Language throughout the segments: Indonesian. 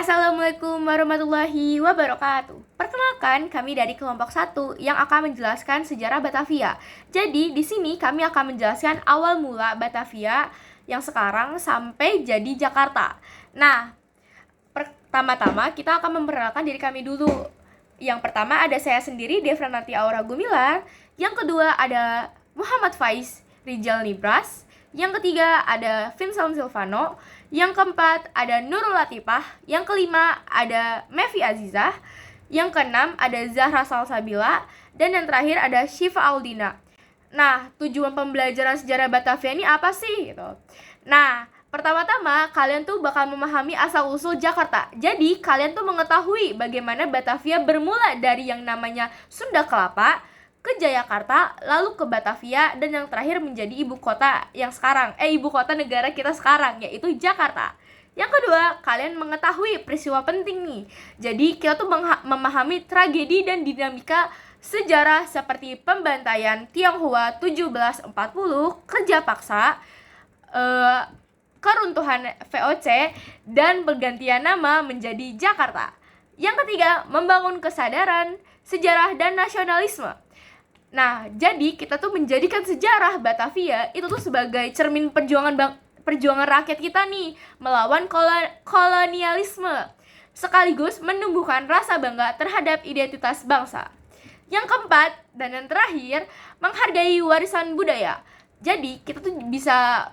Assalamualaikum warahmatullahi wabarakatuh. Perkenalkan, kami dari kelompok 1 yang akan menjelaskan sejarah Batavia. Jadi, di sini kami akan menjelaskan awal mula Batavia yang sekarang sampai jadi Jakarta. Nah, pertama-tama kita akan memperkenalkan diri kami dulu. Yang pertama ada saya sendiri, Devranati Aura Gumilar. Yang kedua ada Muhammad Faiz Rijal Nibras. Yang ketiga ada Vincent Silvano. Yang keempat ada Nurul Latifah. Yang kelima ada Mevi Azizah. Yang keenam ada Zahra Salsabila. Dan yang terakhir ada Syifa Aldina. Nah, tujuan pembelajaran sejarah Batavia ini apa sih? Gitu. Nah, pertama-tama kalian tuh bakal memahami asal-usul Jakarta. Jadi, kalian tuh mengetahui bagaimana Batavia bermula dari yang namanya Sunda Kelapa ke Jayakarta, lalu ke Batavia, dan yang terakhir menjadi ibu kota yang sekarang, ibu kota negara kita sekarang, yaitu Jakarta. Yang kedua, kalian mengetahui peristiwa penting nih. Jadi, kita tuh memahami tragedi dan dinamika sejarah seperti pembantaian Tionghoa 1740, kerja paksa, keruntuhan VOC, dan pergantian nama menjadi Jakarta. Yang ketiga, membangun kesadaran, sejarah, dan nasionalisme. Nah, jadi kita tuh menjadikan sejarah Batavia itu tuh sebagai cermin perjuangan rakyat kita nih melawan kolonialisme, sekaligus menumbuhkan rasa bangga terhadap identitas bangsa. Yang keempat dan yang terakhir, menghargai warisan budaya. Jadi kita tuh bisa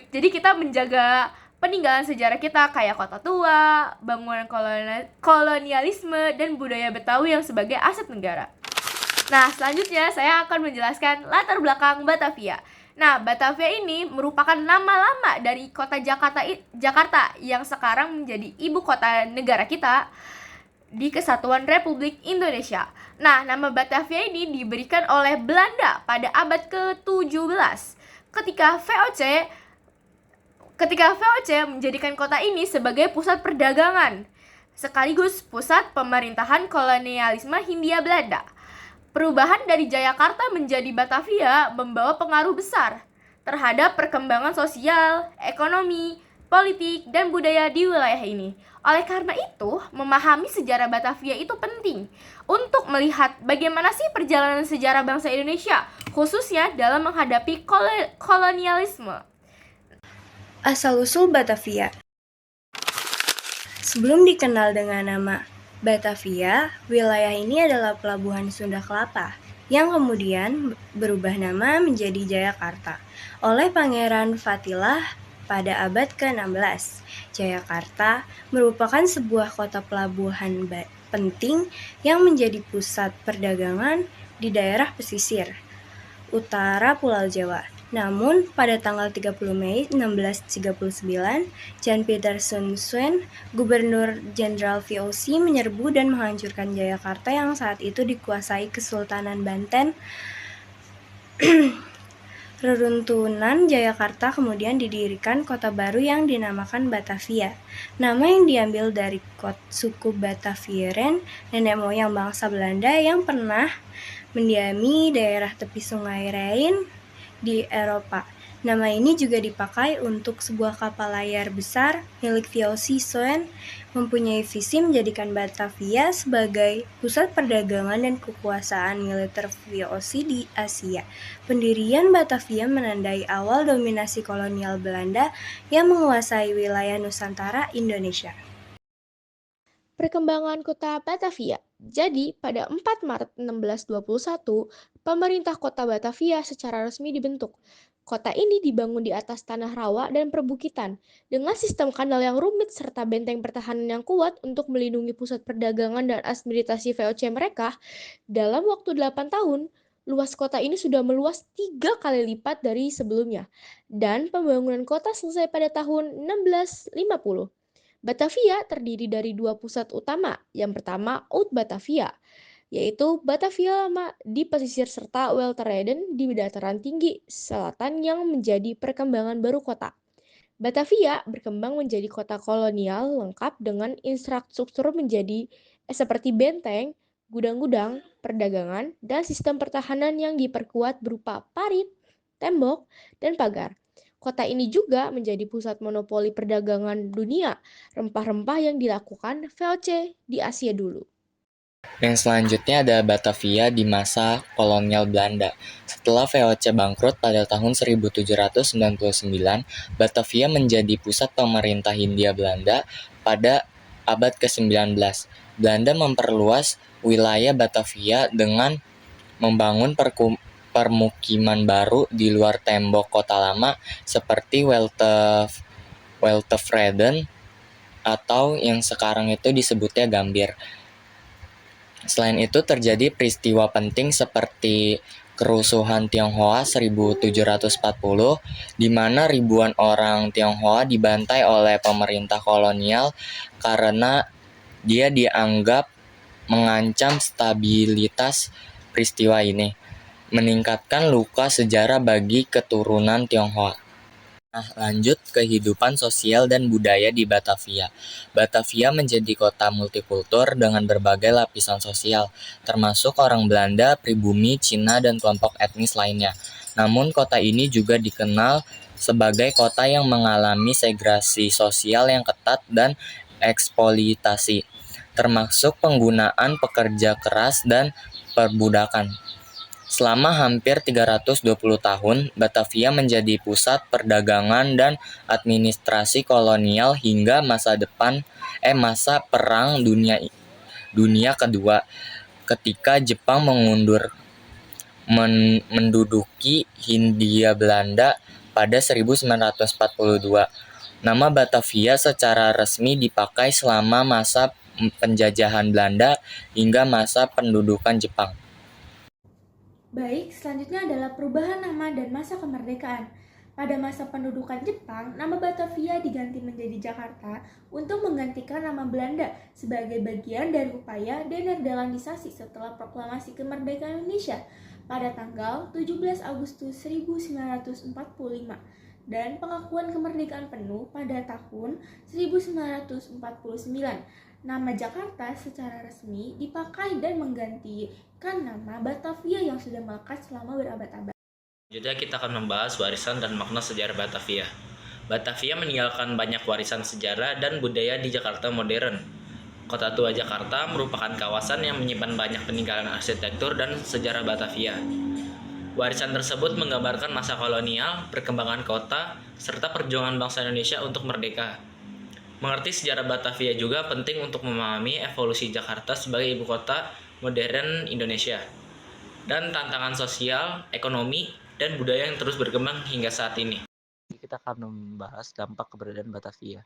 jadi kita menjaga peninggalan sejarah kita kayak kota tua, bangunan kolonialisme, dan budaya Betawi yang sebagai aset negara. Nah, selanjutnya saya akan menjelaskan latar belakang Batavia. Nah, Batavia ini merupakan nama lama dari kota Jakarta yang sekarang menjadi ibu kota negara kita di Kesatuan Republik Indonesia. Nah, nama Batavia ini diberikan oleh Belanda pada abad ke-17 ketika VOC menjadikan kota ini sebagai pusat perdagangan sekaligus pusat pemerintahan kolonialisme Hindia Belanda. Perubahan dari Jayakarta menjadi Batavia membawa pengaruh besar terhadap perkembangan sosial, ekonomi, politik, dan budaya di wilayah ini. Oleh karena itu, memahami sejarah Batavia itu penting untuk melihat bagaimana sih perjalanan sejarah bangsa Indonesia, khususnya dalam menghadapi kolonialisme. Asal-usul Batavia. Sebelum dikenal dengan nama Batavia, wilayah ini adalah pelabuhan Sunda Kelapa yang kemudian berubah nama menjadi Jayakarta oleh Pangeran Fatilah pada abad ke-16. Jayakarta merupakan sebuah kota pelabuhan penting yang menjadi pusat perdagangan di daerah pesisir utara Pulau Jawa. Namun, pada tanggal 30 Mei 1639, Jan Pieter Soensuen, Gubernur Jenderal VOC, menyerbu dan menghancurkan Jayakarta yang saat itu dikuasai Kesultanan Banten. Reruntuhan Jayakarta kemudian didirikan kota baru yang dinamakan Batavia. Nama yang diambil dari suku Batavieren, nenek moyang bangsa Belanda yang pernah mendiami daerah tepi Sungai Rhine di Eropa. Nama ini juga dipakai untuk sebuah kapal layar besar milik VOC Soen mempunyai visi menjadikan Batavia sebagai pusat perdagangan dan kekuasaan militer VOC di Asia. Pendirian Batavia menandai awal dominasi kolonial Belanda yang menguasai wilayah Nusantara Indonesia. Perkembangan kota Batavia. Jadi, pada 4 Maret 1621, pemerintah kota Batavia secara resmi dibentuk. Kota ini dibangun di atas tanah rawa dan perbukitan, dengan sistem kanal yang rumit serta benteng pertahanan yang kuat untuk melindungi pusat perdagangan dan administrasi VOC mereka. Dalam waktu 8 tahun, luas kota ini sudah meluas 3 kali lipat dari sebelumnya, dan pembangunan kota selesai pada tahun 1650. Batavia terdiri dari 2 pusat utama. Yang pertama, Oud Batavia, yaitu Batavia Lama di pesisir serta Weltereden di dataran tinggi selatan yang menjadi perkembangan baru kota. Batavia berkembang menjadi kota kolonial lengkap dengan infrastruktur seperti benteng, gudang-gudang, perdagangan, dan sistem pertahanan yang diperkuat berupa parit, tembok, dan pagar. Kota ini juga menjadi pusat monopoli perdagangan dunia, rempah-rempah yang dilakukan VOC di Asia dulu. Yang selanjutnya ada Batavia di masa kolonial Belanda. Setelah VOC bangkrut pada tahun 1799, Batavia menjadi pusat pemerintah Hindia Belanda pada abad ke-19. Belanda memperluas wilayah Batavia dengan membangun permukiman baru di luar tembok kota lama seperti Weltevreden atau yang sekarang itu disebutnya Gambir. Selain itu terjadi peristiwa penting seperti kerusuhan Tionghoa 1740, di mana ribuan orang Tionghoa dibantai oleh pemerintah kolonial karena dia dianggap mengancam stabilitas. Peristiwa ini meningkatkan luka sejarah bagi keturunan Tionghoa. Nah, lanjut kehidupan sosial dan budaya di Batavia. Batavia menjadi kota multikultur dengan berbagai lapisan sosial, termasuk orang Belanda, pribumi, Cina, dan kelompok etnis lainnya. Namun, kota ini juga dikenal sebagai kota yang mengalami segregasi sosial yang ketat dan eksploitasi, termasuk penggunaan pekerja keras dan perbudakan. Selama hampir 320 tahun, Batavia menjadi pusat perdagangan dan administrasi kolonial hingga masa Perang Dunia Kedua, ketika Jepang menduduki Hindia Belanda pada 1942. Nama Batavia secara resmi dipakai selama masa penjajahan Belanda hingga masa pendudukan Jepang. Baik, selanjutnya adalah perubahan nama dan masa kemerdekaan. Pada masa pendudukan Jepang, nama Batavia diganti menjadi Jakarta untuk menggantikan nama Belanda sebagai bagian dari upaya denederlandisasi setelah proklamasi kemerdekaan Indonesia pada tanggal 17 Agustus 1945 dan pengakuan kemerdekaan penuh pada tahun 1949. Nama Jakarta secara resmi dipakai dan menggantikan nama Batavia yang sudah melekat selama berabad-abad. Selanjutnya kita akan membahas warisan dan makna sejarah Batavia. Batavia meninggalkan banyak warisan sejarah dan budaya di Jakarta modern. Kota tua Jakarta merupakan kawasan yang menyimpan banyak peninggalan arsitektur dan sejarah Batavia. Warisan tersebut menggambarkan masa kolonial, perkembangan kota, serta perjuangan bangsa Indonesia untuk merdeka. Mengerti sejarah Batavia juga penting untuk memahami evolusi Jakarta sebagai ibu kota modern Indonesia dan tantangan sosial, ekonomi, dan budaya yang terus berkembang hingga saat ini. Kita akan membahas dampak keberadaan Batavia.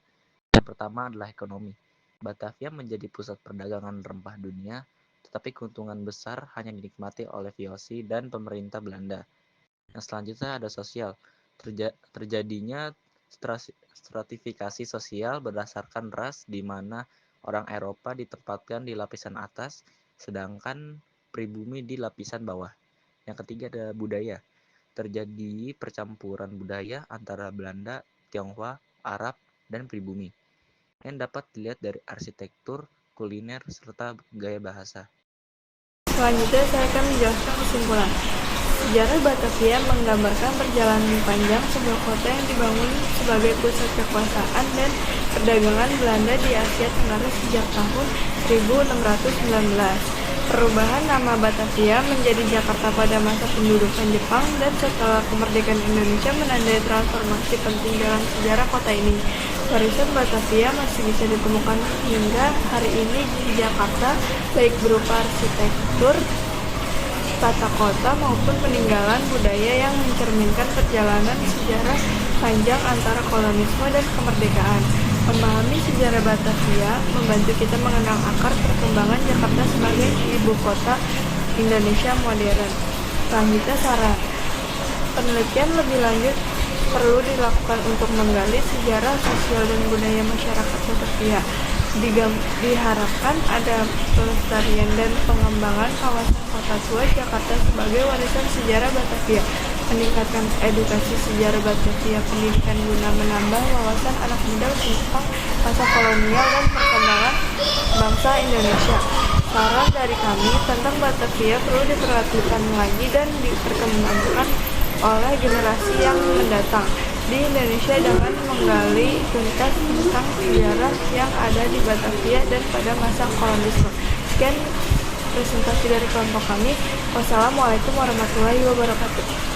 Yang pertama adalah ekonomi. Batavia menjadi pusat perdagangan rempah dunia, tetapi keuntungan besar hanya dinikmati oleh VOC dan pemerintah Belanda. Yang selanjutnya ada sosial. Terjadinya stratifikasi sosial berdasarkan ras, di mana orang Eropa ditempatkan di lapisan atas, sedangkan pribumi di lapisan bawah. Yang ketiga ada budaya. Terjadi percampuran budaya antara Belanda, Tionghoa, Arab, dan pribumi, yang dapat dilihat dari arsitektur, kuliner, serta gaya bahasa. Selanjutnya saya akan menjelaskan kesimpulan. Sejarah Batavia menggambarkan perjalanan panjang sebuah kota yang dibangun sebagai pusat kekuasaan dan perdagangan Belanda di Asia Tenggara sejak tahun 1619. Perubahan nama Batavia menjadi Jakarta pada masa pendudukan Jepang dan setelah kemerdekaan Indonesia menandai transformasi penting dalam sejarah kota ini. Warisan Batavia masih bisa ditemukan hingga hari ini di Jakarta, baik berupa arsitektur, tata kota maupun peninggalan budaya yang mencerminkan perjalanan sejarah panjang antara kolonisme dan kemerdekaan. Memahami sejarah Batavia membantu kita mengenal akar perkembangan Jakarta sebagai ibu kota Indonesia modern. Selanjutnya saran. Penelitian lebih lanjut perlu dilakukan untuk menggali sejarah sosial dan budaya masyarakat Batavia. Diharapkan ada pelestarian dan pengembangan kawasan kota tua Jakarta sebagai warisan sejarah Batavia, meningkatkan edukasi sejarah Batavia, pendidikan guna menambah wawasan anak muda tentang masa kolonial dan perkembangan bangsa Indonesia. Saran dari kami tentang Batavia perlu diperhatikan lagi dan diperkembangkan oleh generasi yang mendatang. di Indonesia dengan menggali tuntas tentang sejarah yang ada di Batavia dan pada masa kolonisme. Sekian presentasi dari kelompok kami. Wassalamualaikum warahmatullahi wabarakatuh.